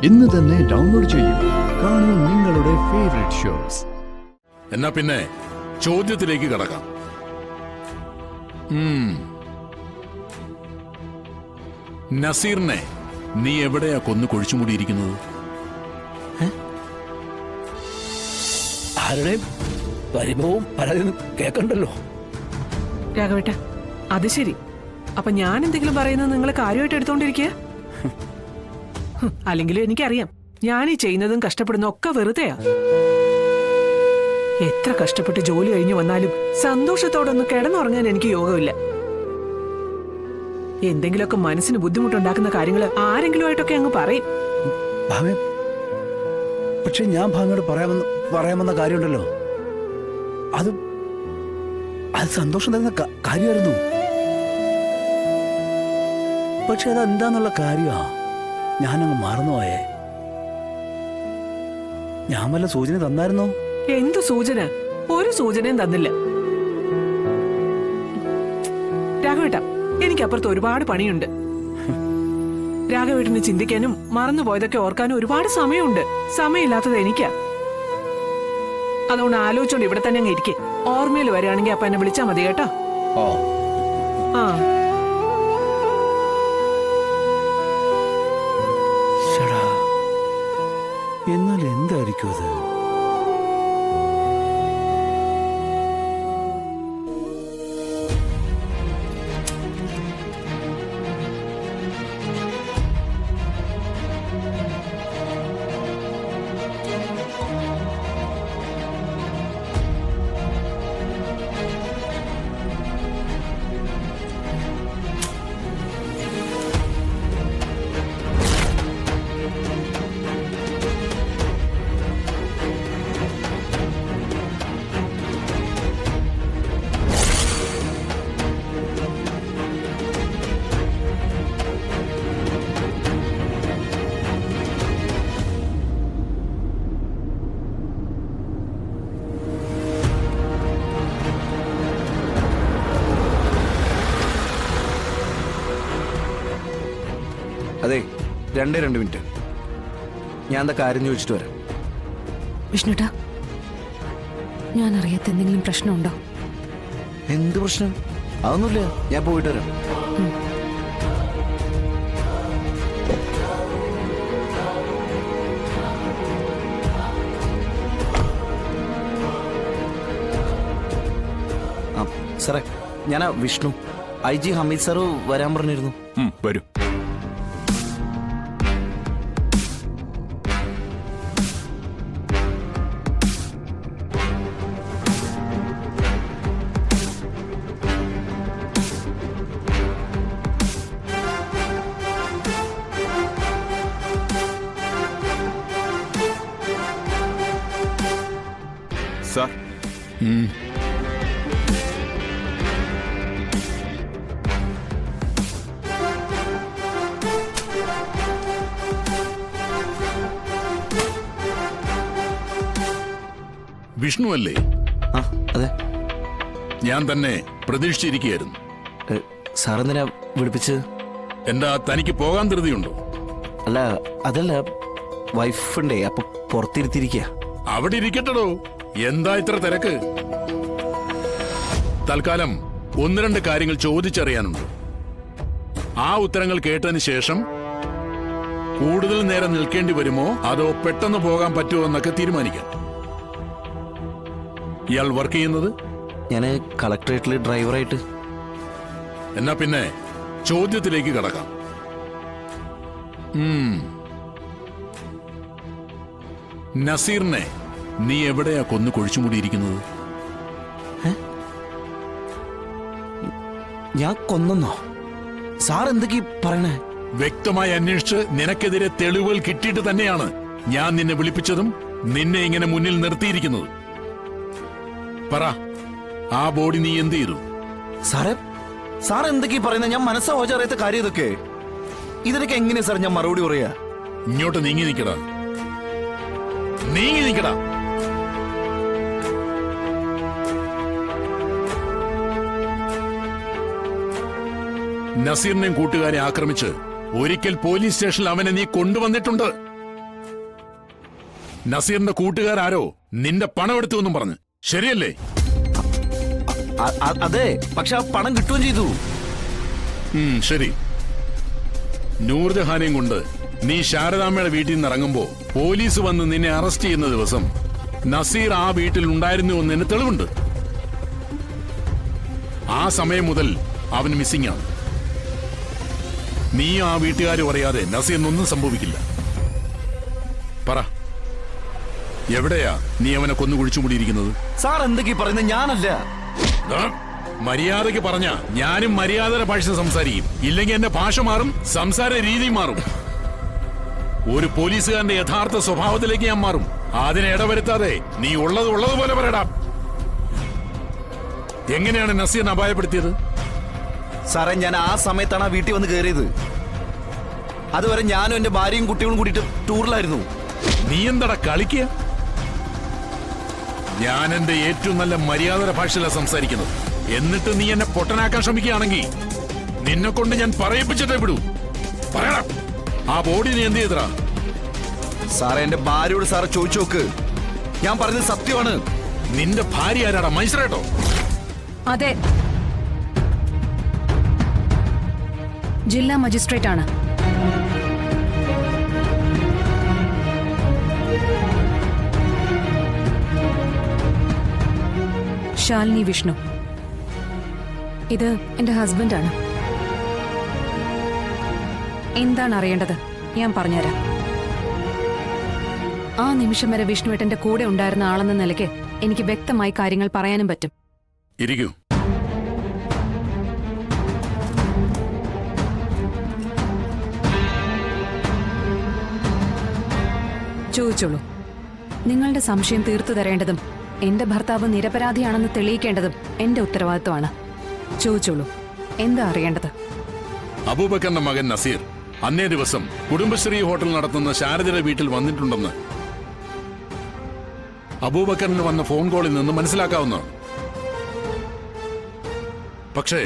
ഇന്ന് തന്നെ ഡൗൺലോഡ് ചെയ്യൂ. കാണൂ നിങ്ങളുടെ ഫേവറേറ്റ് ഷോസ്. എന്നാ പിന്നെ ചോദ്യത്തിലേക്ക് കടക്കാം. നസീറിനെ നീ എവിടെയാ കൊന്നു കുഴിച്ചുമൂടിയിരിക്കുന്നത്? ആരുടെയും പരിഭവവും പരാതിയൊന്നും കേൾക്കണ്ടല്ലോ. രാഘവേട്ട, അത് ശരി. അപ്പൊ ഞാൻ എന്തെങ്കിലും പറയുന്നത് നിങ്ങൾ കാര്യമായിട്ട് എടുത്തോണ്ടിരിക്കുക? അല്ലെങ്കിലും എനിക്കറിയാം, ഞാൻ ഈ ചെയ്യുന്നതും കഷ്ടപ്പെടുന്ന ഒക്കെ വെറുതെയാ. എത്ര കഷ്ടപ്പെട്ട് ജോലി കഴിഞ്ഞു വന്നാലും സന്തോഷത്തോടെ ഒന്ന് കിടന്നുറങ്ങാൻ എനിക്ക് യോഗമില്ല. എന്തെങ്കിലുമൊക്കെ മനസ്സിന് ബുദ്ധിമുട്ടുണ്ടാക്കുന്ന കാര്യങ്ങൾ ആരെങ്കിലും ആയിട്ടൊക്കെ അങ്ങ് പറയും. ഭാമേ, പക്ഷെ ഞാൻ ഭാമയോട് പറയാമെന്ന കാര്യമുണ്ടല്ലോ, അത് സന്തോഷം തരുന്ന കാര്യമായിരുന്നു. പക്ഷെ അതെന്താന്നുള്ള കാര്യമാ ഞാനങ്ങ് മറന്നുപോയേ. ഞാൻ വല്ല സൂചന തന്നായിരുന്നോ? എന്തു സൂചന? ഒരു സൂചനയും തന്നില്ല. രാഘവേട്ട, എനിക്കപ്പുറത്ത് ഒരുപാട് പണിയുണ്ട്. രാഘവേട്ടന് ചിന്തിക്കാനും മറന്നുപോയതൊക്കെ ഓർക്കാനും ഒരുപാട് സമയമുണ്ട്. സമയമില്ലാത്തത് എനിക്കാ. അതുകൊണ്ട് ആലോചിച്ചോണ്ട് ഇവിടെ തന്നെ അങ്ങ് ഇരിക്കേ. ഓർമ്മയിൽ വരികയാണെങ്കിൽ അപ്പൊ എന്നെ വിളിച്ചാ മതി കേട്ടോ. ആ, എന്നാൽ എന്തായിരിക്കും അത്? അതെ, 2 മിനിറ്റ്. ഞാൻ എന്താ കാര്യം ചോദിച്ചിട്ട് വരാം. വിഷ്ണുട്ടാ, ഞാൻ അറിയാത്ത എന്തെങ്കിലും പ്രശ്നമുണ്ടോ? എന്ത് പ്രശ്നം? അതൊന്നുമില്ല, ഞാൻ പോയിട്ട് വരാം. സാറേ, ഞാനാ വിഷ്ണു. IG ഹമീദ് സാറ് വരാൻ പറഞ്ഞിരുന്നു. വരൂ. സാർ, വിഷ്ണു അല്ലേ? ആ, അതെ. ഞാൻ തന്നെ പ്രതീക്ഷിച്ചിരിക്കുകയായിരുന്നു. സാറെന്തിനാ വിളിപ്പിച്ചത്? എന്താ, തനിക്ക് പോകാൻ ധൃതിയുണ്ടോ? അല്ല, അതല്ല, വൈഫുണ്ടേ, അപ്പൊ പുറത്തിരുത്തിരിക്കുക. അവിടെ ഇരിക്കട്ടോ. എന്താ ഇത്ര തിരക്ക്? തൽക്കാലം 1-2 കാര്യങ്ങൾ ചോദിച്ചറിയാനുണ്ട്. ആ ഉത്തരങ്ങൾ കേട്ടതിന് ശേഷം കൂടുതൽ നേരം നിൽക്കേണ്ടി വരുമോ അതോ പെട്ടെന്ന് പോകാൻ പറ്റുമോ എന്നൊക്കെ തീരുമാനിക്കാം. ഇയാൾ വർക്ക് ചെയ്യുന്നത്? ഞാൻ കളക്ടറേറ്റിൽ ഡ്രൈവറായിട്ട്. എന്നാ പിന്നെ ചോദ്യത്തിലേക്ക് കടക്കാം. നസീറിനെ നീ എവിടെയാ കൊന്നു കുഴിച്ചുമൂടിയിരിക്കുന്നത്? ഞാൻ കൊന്നോ? സാർ എന്തൊക്കെ പറയണേ? വ്യക്തമായി അന്വേഷിച്ച് നിനക്കെതിരെ തെളിവുകൾ കിട്ടിയിട്ട് തന്നെയാണ് ഞാൻ നിന്നെ വിളിപ്പിച്ചതും നിന്നെ ഇങ്ങനെ മുന്നിൽ നിർത്തിയിരിക്കുന്നത്. പറ, ആ ബോഡി നീ എന്ത് ചെയ്തു? സാർ എന്തൊക്കെ പറയുന്നത്? ഞാൻ മനസ്സാവോച അറിയാത്ത കാര്യം ഇതൊക്കെ. ഇതിനൊക്കെ എങ്ങനെയാ സാർ ഞാൻ മറുപടി പറയാ? ഇങ്ങോട്ട് നീങ്ങി നിൽക്കടാ, നീങ്ങി നിൽക്കടാ. നസീറിനെയും കൂട്ടുകാരെ ആക്രമിച്ച് ഒരിക്കൽ പോലീസ് സ്റ്റേഷനിൽ അവനെ നീ കൊണ്ടുവന്നിട്ടുണ്ട്. നസീറിന്റെ കൂട്ടുകാരോ നിന്റെ പണം എടുത്തു എന്നും പറഞ്ഞു, ശരിയല്ലേ? അതെ, പക്ഷെ ആ പണം കിട്ടുകയും ചെയ്തു. ശരി. നൂർജഹാനെയും കൊണ്ട് നീ ശാരദാമ്മയുടെ വീട്ടിൽ നിന്ന് ഇറങ്ങുമ്പോ പോലീസ് വന്ന് നിന്നെ അറസ്റ്റ് ചെയ്യുന്ന ദിവസം നസീർ ആ വീട്ടിൽ ഉണ്ടായിരുന്നു എന്നതിന് തെളിവുണ്ട്. ആ സമയം മുതൽ അവൻ മിസ്സിംഗ് ആണ്. നീ ആ വീട്ടുകാരും അറിയാതെ നസീറിനൊന്നും സംഭവിക്കില്ല. പറ, എവിടെയാ നീ അവനെ കൊന്നു കുഴിച്ചു മൂടിയിരിക്കുന്നത്? സാർ എന്തൊക്കെ പറയുന്നത്? ഞാനല്ല. മര്യാദയ്ക്ക് പറഞ്ഞ ഞാനും മര്യാദയുടെ ഭാഷ സംസാരിക്കും, ഇല്ലെങ്കിൽ എന്റെ ഭാഷ മാറും, സംസാര രീതി മാറും. ഒരു പോലീസുകാരന്റെ യഥാർത്ഥ സ്വഭാവത്തിലേക്ക് ഞാൻ മാറും. അതിനെ ഇടവരുത്താതെ നീ ഉള്ളതുപോലെ പറയടാ. എങ്ങനെയാണ് നസീറിനെ അപായപ്പെടുത്തിയത്? സാറേ, ഞാൻ ആ സമയത്താണ് ആ വീട്ടിൽ വന്ന് കയറിയത്. അതുവരെ ഞാനും എന്റെ ഭാര്യയും കുട്ടികളും കൂടിയിട്ട് ടൂറിലായിരുന്നു. നീ എന്താടാ കളിക്കുക? ഞാൻ എന്റെ ഏറ്റവും നല്ല മര്യാദയുടെ ഭാഷയിലാണ് സംസാരിക്കുന്നത്. എന്നിട്ട് നീ എന്നെ പൊട്ടനാക്കാൻ ശ്രമിക്കുകയാണെങ്കിൽ നിന്നെ കൊണ്ട് ഞാൻ പറയിപ്പിച്ചിട്ടേ വിടൂ. പറയണം, ആ ബോഡി നീ എന്ത് ചെയ്തടാ? സാറേ, എന്റെ ഭാര്യയോട് സാറ് ചോദിച്ചു നോക്ക്. ഞാൻ പറഞ്ഞത് സത്യമാണ്. നിന്റെ ഭാര്യ ആരാടാ? മൈസറേട്ടോ? അതെ, ജില്ലാ മജിസ്ട്രേറ്റ് ആണ്. ശാലിനി വിഷ്ണു. ഇത് എന്റെ ഹസ്ബൻഡാണ്. എന്താണ് അറിയേണ്ടത്? ഞാൻ പറഞ്ഞുതരാം. ആ നിമിഷം വരെ വിഷ്ണുവേട്ടന്റെ കൂടെ ഉണ്ടായിരുന്ന ആളെന്ന നിലയ്ക്ക് എനിക്ക് വ്യക്തമായി കാര്യങ്ങൾ പറയാനും പറ്റും. ഇരിക്കൂ. ചോദിച്ചോളൂ. നിങ്ങളുടെ സംശയം തീർത്തു തരേണ്ടതും എന്റെ ഭർത്താവ് നിരപരാധിയാണെന്ന് തെളിയിക്കേണ്ടതും എന്റെ ഉത്തരവാദിത്വമാണ്. ചോദിച്ചോളൂ, എന്താ അറിയേണ്ടത്? അബൂബക്കറിന്റെ മകൻ നസീർ അന്നേ ദിവസം കുടുംബശ്രീ ഹോട്ടൽ നടത്തുന്ന ശാരദയുടെ വീട്ടിൽ വന്നിട്ടുണ്ടെന്ന് അബൂബക്കറിന് വന്ന ഫോൺ കോളിൽ നിന്ന് മനസ്സിലാക്കാവുന്നതാണ്. പക്ഷേ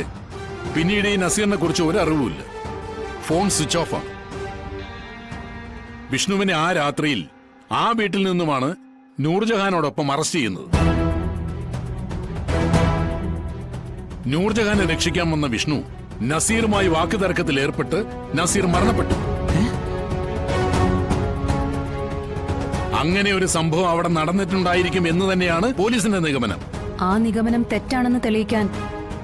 പിന്നീട് ഈ നസീറിനെ കുറിച്ച് ഒരു അറിവുമില്ല. ഫോൺ സ്വിച്ച് ഓഫാണ്. വിഷ്ണുവിനെ ആ രാത്രിയിൽ ആ വീട്ടിൽ നിന്നുമാണ് നൂർജഹാനോടൊപ്പം അറസ്റ്റ് ചെയ്യുന്നത്. നൂർജഹാനെ രക്ഷിക്കാൻ വന്ന വിഷ്ണു നസീറുമായി വാക്കുതർക്കത്തിൽ ഏർപ്പെട്ട് നസീർ മരണപ്പെട്ടു. അങ്ങനെ ഒരു സംഭവം അവിടെ നടന്നിട്ടുണ്ടായിരിക്കും എന്ന് തന്നെയാണ് പോലീസിന്റെ നിഗമനം. ആ നിഗമനം തെറ്റാണെന്ന് തെളിയിക്കാൻ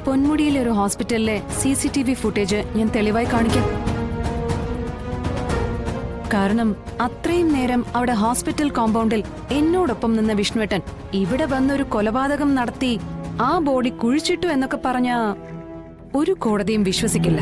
പൊന്മുടിയിലെ ഒരു ഹോസ്പിറ്റലിലെ CCTV ഫുട്ടേജ് ഞാൻ തെളിവായി കാണിക്കാം. കാരണം അത്രയും നേരം അവിടെ ഹോസ്പിറ്റൽ കോമ്പൗണ്ടിൽ എന്നോടൊപ്പം നിന്ന വിഷ്ണുവേട്ടൻ ഇവിടെ വന്നൊരു കൊലപാതകം നടത്തി ആ ബോഡി കുഴിച്ചിട്ടു എന്നൊക്കെ പറഞ്ഞ ഒരു കോടതിയും വിശ്വസിക്കില്ല.